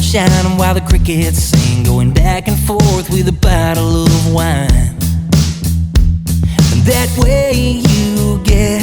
shining while the crickets sing, going back and forth with a bottle of wine. And that way you get,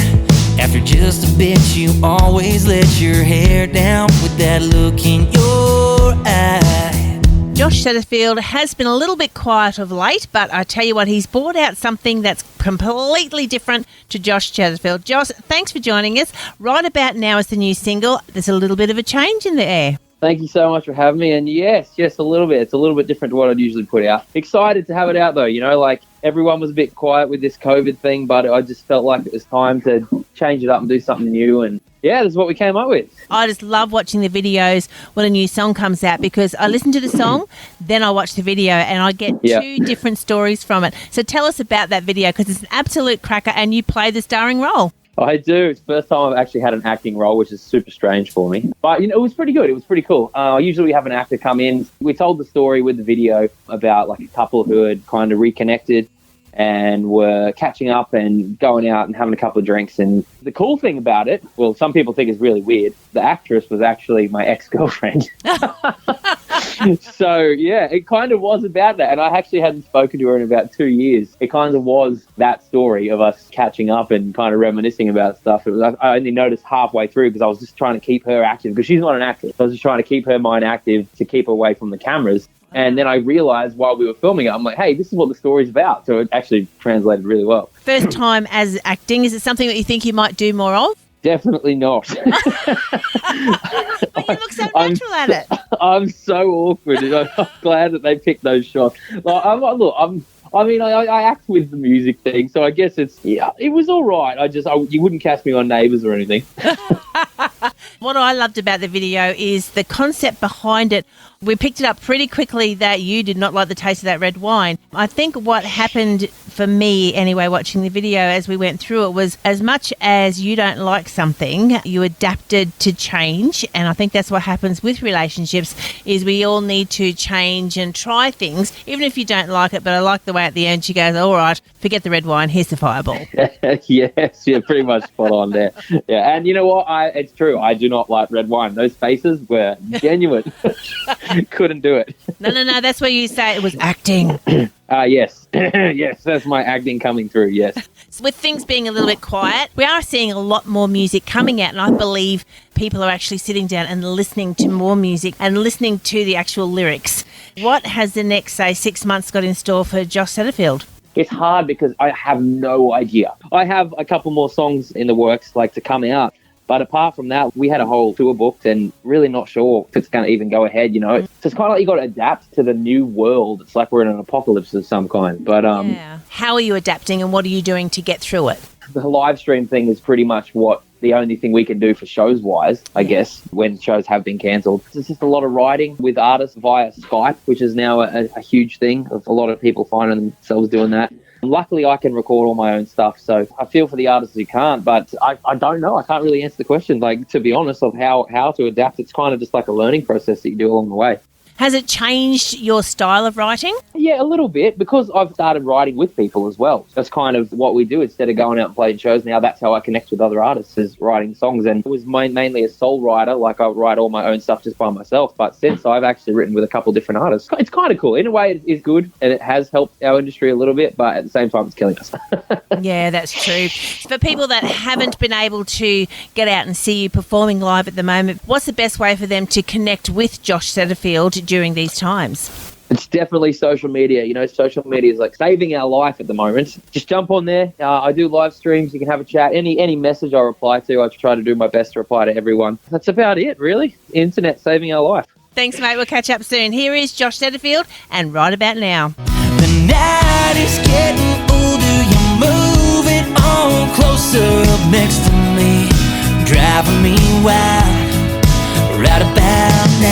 after just a bit, you always let your hair down with that look in your eye. Josh Setterfield has been a little bit quiet of late, but I tell you what, he's brought out something that's completely different to Josh Setterfield. Josh, thanks for joining us. Right About Now is the new single. There's a little bit of a change in the air. Thank you so much for having me. And yes, a little bit. It's a little bit different to what I'd usually put out. Excited to have it out, though. You know, like everyone was a bit quiet with this COVID thing, but I just felt like it was time to change it up and do something new. And yeah, this is what we came up with. I just love watching the videos when a new song comes out, because I listen to the song, then I watch the video, and I get two different stories from it. So tell us about that video, because it's an absolute cracker, and you play the starring role. I do. It's the first time I've actually had an acting role, which is super strange for me. But, you know, it was pretty good. It was pretty cool. Usually we have an actor come in. We told the story with the video about like a couple who had kind of reconnected and were catching up and going out and having a couple of drinks. And the cool thing about it, well, some people think it's really weird, the actress was actually my ex-girlfriend. So, yeah, it kind of was about that. And I actually hadn't spoken to her in about 2 years. It kind of was that story of us catching up and kind of reminiscing about stuff. I only noticed halfway through because I was just trying to keep her active, because she's not an actress. I was just trying to keep her mind active to keep her away from the cameras. And then I realized while we were filming it, I'm like, hey, this is what the story's about. So it actually translated really well. First time as acting, is it something that you think you might do more of? Definitely not. But you look so natural at it. I'm so awkward. I'm glad that they picked those shots. I act with the music thing, so I guess it was all right. You wouldn't cast me on Neighbours or anything. What I loved about the video is the concept behind it. We picked it up pretty quickly that you did not like the taste of that red wine. I think what happened for me anyway, watching the video as we went through it, was as much as you don't like something, you adapted to change. And I think that's what happens with relationships, is we all need to change and try things, even if you don't like it. But I like the way at the end she goes, all right, forget the red wine, here's the fireball. Yes, you're pretty much spot on there. Yeah, and you know what? It's true. I do not like red wine. Those faces were genuine. Couldn't do it. No, that's where you say it was acting. Yes. Yes, that's my acting coming through, yes. So with things being a little bit quiet, we are seeing a lot more music coming out, and I believe people are actually sitting down and listening to more music and listening to the actual lyrics. What has the next, say, 6 months got in store for Josh Setterfield? It's hard because I have no idea. I have a couple more songs in the works, like, to come out. But apart from that, we had a whole tour booked and really not sure if it's going to even go ahead, you know. So it's kind of like you got to adapt to the new world. It's like we're in an apocalypse of some kind. But How are you adapting, and what are you doing to get through it? The live stream thing is pretty much the only thing we can do for shows-wise, I guess, when shows have been cancelled. It's just a lot of writing with artists via Skype, which is now a huge thing. Of a lot of people finding themselves doing that. Luckily, I can record all my own stuff, so I feel for the artists who can't, but I don't know. I can't really answer the question, like, to be honest, of how to adapt. It's kind of just like a learning process that you do along the way. Has it changed your style of writing? Yeah, a little bit, because I've started writing with people as well. That's kind of what we do. Instead of going out and playing shows now, that's how I connect with other artists, is writing songs. And I was mainly a sole writer, like I write all my own stuff just by myself. But since I've actually written with a couple different artists, it's kind of cool. In a way, it is good, and it has helped our industry a little bit, but at the same time, it's killing us. Yeah, that's true. For people that haven't been able to get out and see you performing live at the moment, what's the best way for them to connect with Josh Setterfield during these times? It's definitely social media. You know, social media is like saving our life at the moment. Just jump on there. I do live streams. You can have a chat. Any message I reply to, I try to do my best to reply to everyone. That's about it, really. Internet saving our life. Thanks, mate. We'll catch up soon. Here is Josh Setterfield and Right About Now. The night is getting older, you're moving on closer up next to me, driving me wild. Right about now.